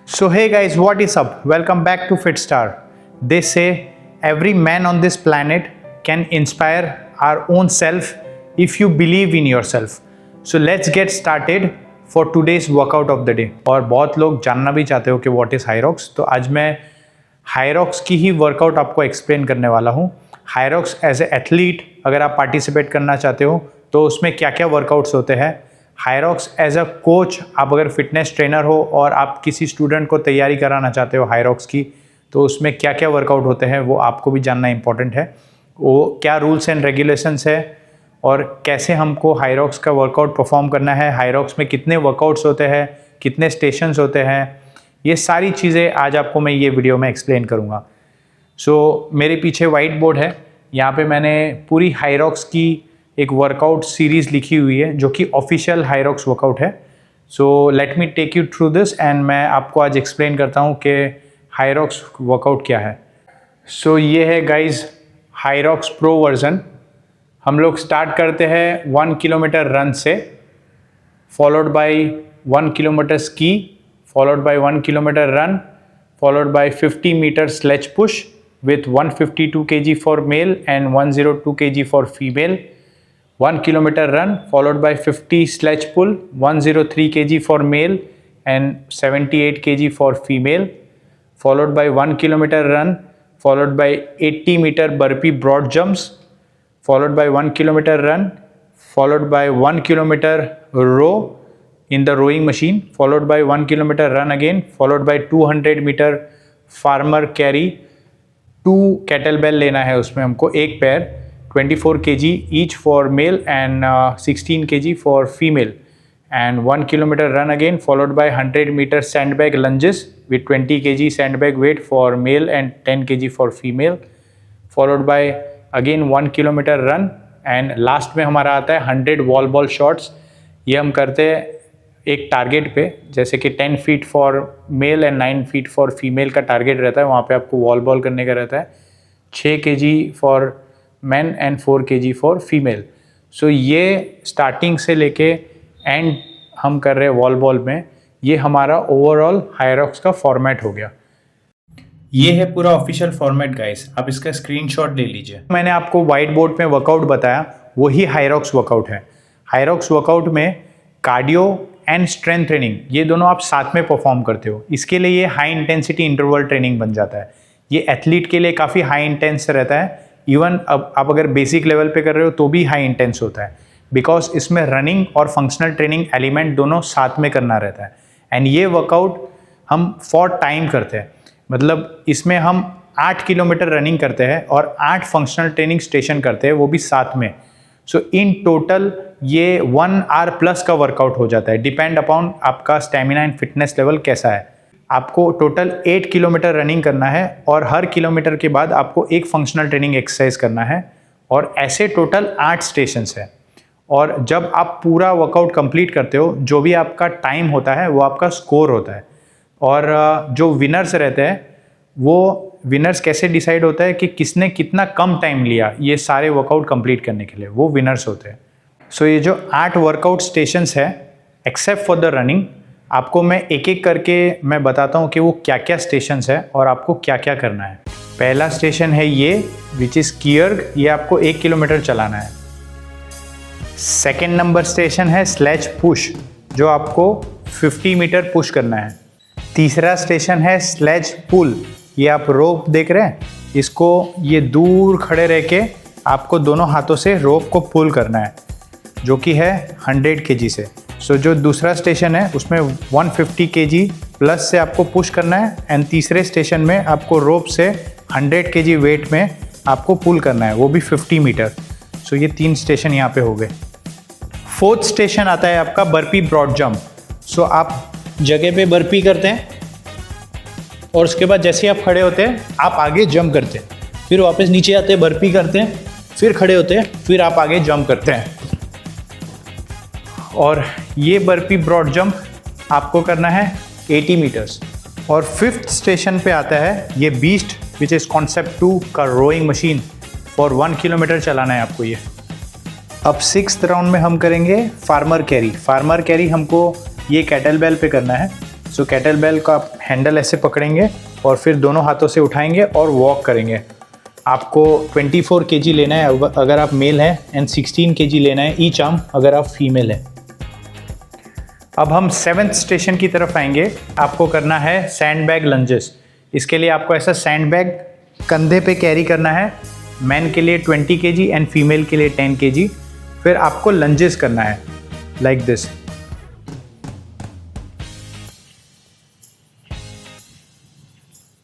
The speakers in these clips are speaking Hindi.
So hey guys, what is up? Welcome back to FitStar. They say every man on this planet can inspire our own self if you believe in yourself. So let's get started for today's workout of the day. और बहुत लोग जानना भी चाहते हो कि what is Hyrox, तो आज मैं Hyrox की ही वर्कआउट आपको एक्सप्लेन करने वाला हूँ. Hyrox एज ए एथलीट अगर आप पार्टिसिपेट करना चाहते हो तो उसमें क्या क्या वर्कआउट्स होते हैं. Hyrox एज अ कोच, आप अगर फिटनेस ट्रेनर हो और आप किसी स्टूडेंट को तैयारी कराना चाहते हो Hyrox की, तो उसमें क्या क्या वर्कआउट होते हैं वो आपको भी जानना इंपॉर्टेंट है. वो क्या रूल्स एंड रेगुलेशंस है और कैसे हमको Hyrox का वर्कआउट परफॉर्म करना है, Hyrox में कितने वर्कआउट्स होते हैं, कितने स्टेशंस होते हैं, ये सारी चीज़ें आज आपको मैं ये वीडियो में एक्सप्लेन करूँगा. सो मेरे पीछे वाइट बोर्ड है, यहाँ पे मैंने पूरी Hyrox की एक वर्कआउट सीरीज़ लिखी हुई है जो कि ऑफिशियल Hyrox वर्कआउट है. So let me take you through this and मैं आपको आज एक्सप्लेन करता हूँ कि Hyrox वर्कआउट क्या है. सो ये है गाइज Hyrox प्रो वर्जन. हम लोग स्टार्ट करते हैं 1 किलोमीटर रन से, followed by 1 kilometre ski, followed by 1 kilometre run, followed by 50 metre sled push with 152 kg for male and 102 kg for female. 1 kilometer run followed by 50 sledge pull, 103 kg for male and 78 kg for female. Followed by 1 kilometer run followed by 80 meter burpee broad jumps. Followed by 1 kilometer run followed by 1 kilometer row in the rowing machine. Followed by 1 kilometer run again. Followed by 200 meter farmer carry. 2 kettlebell लेना है उसमें हमको एक pair, 24 kg each for male and 16 kg for female. And 1 kilometer run again followed by 100 meter sandbag lunges with 20 kg sandbag weight for male and 10 kg for female. Followed by again 1 kilometer run and last में हमारा आता है 100 wall ball shots. ये हम करते हैं एक टारगेट पे, जैसे कि 10 feet for male and 9 feet for female का टारगेट रहता है. वहाँ पे आपको वॉल बॉल करने का रहता है. 6 kg for man and 4 kg for female. So ये स्टार्टिंग से लेके एंड हम कर रहे हैं वॉल बॉल में. ये हमारा ओवरऑल Hyrox का फॉर्मेट हो गया. ये है पूरा ऑफिशियल फॉर्मेट गाइस, आप इसका स्क्रीनशॉट ले लीजिए. मैंने आपको वाइट बोर्ड में वर्कआउट बताया, वही Hyrox वर्कआउट है. Hyrox वर्कआउट में कार्डियो एंड स्ट्रेंथ ट्रेनिंग ये दोनों आप साथ में परफॉर्म करते हो. इसके लिए ये हाई इंटेंसिटी इंटरवल ट्रेनिंग बन जाता है. ये एथलीट के लिए काफ़ी हाई इंटेंस रहता है. इवन अब आप अगर बेसिक लेवल पे कर रहे हो तो भी हाई इंटेंस होता है, बिकॉज इसमें रनिंग और फंक्शनल ट्रेनिंग एलिमेंट दोनों साथ में करना रहता है. एंड ये वर्कआउट हम फॉर टाइम करते हैं, मतलब इसमें हम 8 किलोमीटर रनिंग करते हैं और 8 फंक्शनल ट्रेनिंग स्टेशन करते हैं, वो भी साथ में. सो इन टोटल ये 1 आवर प्लस का वर्कआउट हो जाता है, डिपेंड अपॉन आपका स्टेमिना एंड फिटनेस लेवल कैसा है. आपको टोटल 8 किलोमीटर रनिंग करना है और हर किलोमीटर के बाद आपको एक फंक्शनल ट्रेनिंग एक्सरसाइज करना है, और ऐसे टोटल 8 स्टेशंस है. और जब आप पूरा वर्कआउट कंप्लीट करते हो, जो भी आपका टाइम होता है वो आपका स्कोर होता है. और जो विनर्स रहते हैं, वो विनर्स कैसे डिसाइड होता है कि किसने कितना कम टाइम लिया ये सारे वर्कआउट कंप्लीट करने के लिए, वो विनर्स होते हैं. सो ये जो 8 वर्कआउट स्टेशंस है, एक्सेप्ट फॉर द रनिंग, आपको मैं एक एक करके मैं बताता हूँ कि वो क्या क्या स्टेशंस है और आपको क्या क्या करना है. पहला स्टेशन है ये, विच इज़ कीर्ग. ये आपको 1 किलोमीटर चलाना है. सेकेंड नंबर स्टेशन है स्लेज पुश, जो आपको 50 मीटर पुश करना है. तीसरा स्टेशन है स्लेज पुल. ये आप रोप देख रहे हैं, इसको ये दूर खड़े रह के आपको दोनों हाथों से रोप को पुल करना है, जो कि है 100 kg से. सो जो दूसरा स्टेशन है उसमें 150 kg प्लस से आपको पुश करना है. एंड तीसरे स्टेशन में आपको रोप से 100 kg वेट में आपको पुल करना है, वो भी 50 मीटर. सो ये 3 स्टेशन यहाँ पे हो गए. फोर्थ स्टेशन आता है आपका बर्पी ब्रॉड जंप. सो आप जगह पे बर्पी करते हैं और उसके बाद जैसे आप खड़े होते हैं आप आगे जंप करते हैं, फिर वापस नीचे आते हैं, बर्पी करते हैं, फिर खड़े होते हैं, फिर आप आगे जंप करते हैं. और ये बर्पी ब्रॉड जंप आपको करना है 80 मीटर्स. और फिफ्थ स्टेशन पे आता है ये बीस्ट, विच इज़ कॉन्सेप्ट 2 का रोइंग मशीन. फॉर 1 किलोमीटर चलाना है आपको ये. अब 6th राउंड में हम करेंगे फार्मर कैरी. फार्मर कैरी हमको ये कैटलबेल पे करना है. सो कैटल बेल का आप हैंडल ऐसे पकड़ेंगे और फिर दोनों हाथों से उठाएंगे और वॉक करेंगे। आपको 24 kg लेना है अगर आप मेल हैं एंड 16 kg लेना है ईच आर्म अगर आप फीमेल हैं। अब हम 7th स्टेशन की तरफ आएंगे। आपको करना है सैंड बैग लंजेस। इसके लिए आपको ऐसा सैंड बैग कंधे पे कैरी करना है। मैन के लिए 20 kg एंड फीमेल के लिए 10 kg। फिर आपको लंजेस करना है लाइक दिस।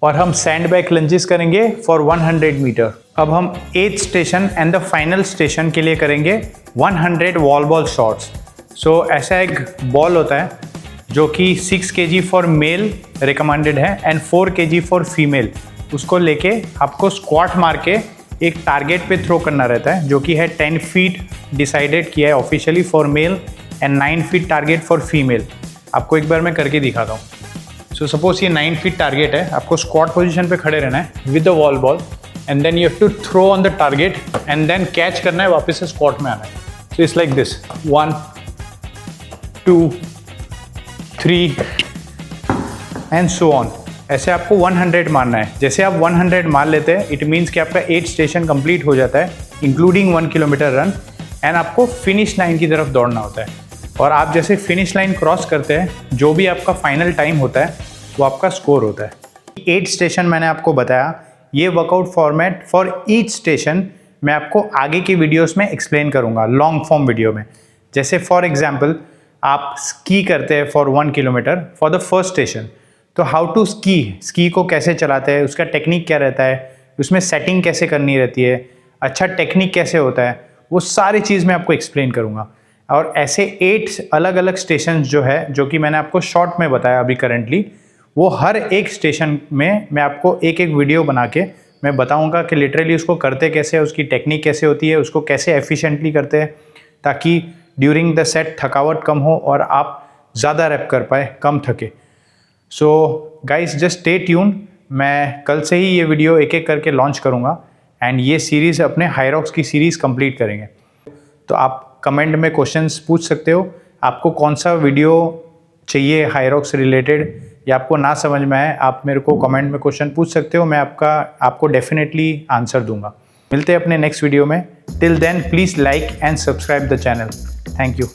और हम सैंड बैग लंजेस करेंगे फॉर 100 मीटर। अब हम 8th station and the final station के लिए करेंगे 100 वॉल बॉल शॉट्स। सो ऐसा एक बॉल होता है जो कि 6 kg फॉर मेल रिकमेंडेड है एंड 4 kg फॉर फीमेल। उसको लेके आपको स्क्वाट मार के एक टारगेट पे थ्रो करना रहता है जो कि है 10 फीट डिसाइडेड किया है officially for male and 9 feet target for female. आपको एक बार मैं करके दिखाता हूँ। सो सपोज ये 9 फीट टारगेट है। आपको स्क्वाट पोजीशन पे खड़े रहना है with the wall ball and then you have to throw on the target and then catch करना है, वापस से स्क्वाट में आना है। So it's like this 1 2 3 and so on. ऐसे आपको 100 मारना है। जैसे आप 100 मार लेते हैं इट मीन्स कि आपका 8 स्टेशन कंप्लीट हो जाता है इंक्लूडिंग 1 किलोमीटर रन एंड आपको फिनिश लाइन की तरफ दौड़ना होता है। और आप जैसे फिनिश लाइन क्रॉस करते हैं जो भी आपका फाइनल टाइम होता है वो आपका स्कोर होता है। 8 स्टेशन मैंने आपको बताया। ये workout format for each station मैं आपको आगे की वीडियोस में एक्सप्लेन करूँगा लॉन्ग फॉर्म वीडियो में। जैसे फॉर एग्जांपल आप स्की करते हैं for 1 kilometre for the first station, तो हाउ टू स्की को कैसे चलाते हैं, उसका टेक्निक क्या रहता है, उसमें सेटिंग कैसे करनी रहती है, अच्छा टेक्निक कैसे होता है, वो सारी चीज़ मैं आपको एक्सप्लेन करूँगा। और ऐसे 8 अलग अलग स्टेशन जो है जो कि मैंने आपको शॉर्ट में बताया अभी करंटली, वो हर एक स्टेशन में मैं आपको एक एक वीडियो बना के मैं बताऊंगा कि लिटरली उसको करते कैसे है, उसकी टेक्निक कैसे होती है, उसको कैसे एफिशिएंटली करते हैं ताकि ड्यूरिंग द सेट थकावट कम हो और आप ज़्यादा रैप कर पाए, कम थके। So guys just stay tune. मैं कल से ही ये वीडियो एक एक करके लॉन्च करूँगा एंड ये सीरीज़ अपने हायरॉक्स की सीरीज़ कंप्लीट करेंगे। तो आप कमेंट में क्वेश्चंस पूछ सकते हो, आपको कौन सा वीडियो चाहिए हायरॉक्स रिलेटेड या आपको ना समझ में आए आप मेरे को कमेंट में क्वेश्चन पूछ सकते हो। मैं आपको डेफिनेटली आंसर दूंगा। मिलते हैं अपने नेक्स्ट वीडियो में। Till then please like and subscribe the channel. Thank you.